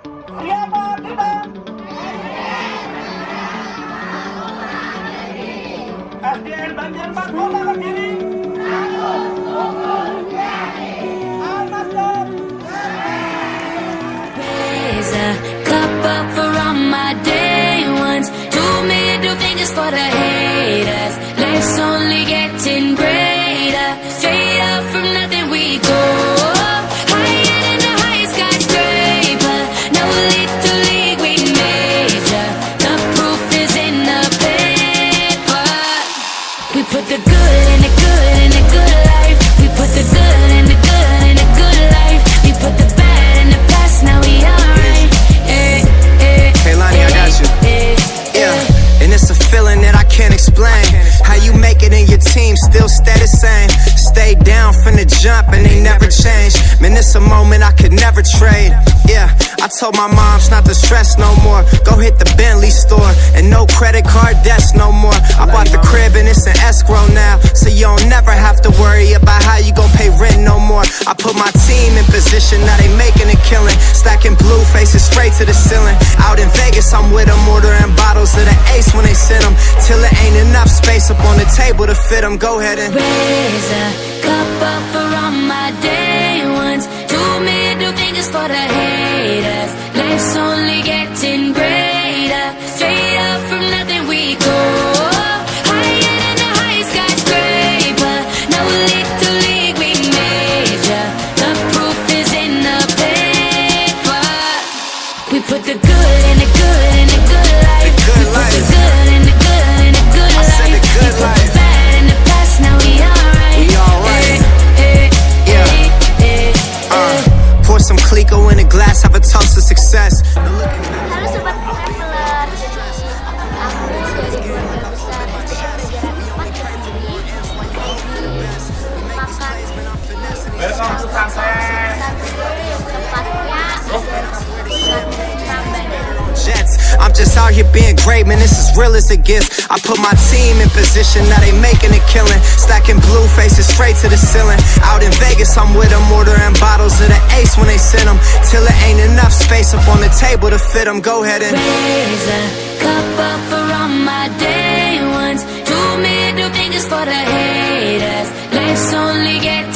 Siapa kita? SDN Banjaran Kota Kediri. Raise a cup up for all my day ones. 2 middle fingers for the haters. Life's only getting greater. Straight up from nothing we go. Higher than the highest skyscraper. No little league we major. The proof is in the paper. We put the good in the good in the good life. We put the good in the good in the good life. We put the bad in the past, now we alright. Hey Lonnie, I got you. Yeah, and it's a feeling that I can't explain. How you make it in your team still stay the same. Stay down from the jump and they never change. Man, it's a moment I could never trade. Yeah, I told my moms not to stress no more. Go hit the Bentley store and no credit card debts no more. I bought the crib and it's an escrow now, so you don't never have to worry about how you gon' pay rent no more. I put my team in position, now they making a killing. Stacking blue faces straight to the ceiling. Out in Vegas, I'm with them, ordering bottles of the Ace when they send them. Till it ain't enough space up on the table to fit them. Go ahead and raise a cup up for all my day ones. 2 middle fingers for the haters. Life's only getting greater. Straight up from nothing we go. Higher than the highest skyscraper. No little league we major. The proof is in the paper. We put the good in the good in the good life. good We put life. the good in the good in the good I said life. the good We put life. the bad in the past, now we alright. We alright. Pour some Clico in a glass, have a toast to success. Halo Sobat Traveler, jadi aku dari keluarga besar SDN Banjaran 4 Kediri makan Welcome to sunset. tempatnya Banjaran. Jets, I'm just out here being great, man, this is real as it gets. I put my team in position, now they making a killing. Stacking blue faces straight to the ceiling. Out in Vegas, I'm with them, ordering bottles of the Ace when they send them. Till it ain't enough space up on the table to fit them. Go ahead and raise a cup up for all my day ones. 2 middle fingers for the haters. Life's only getting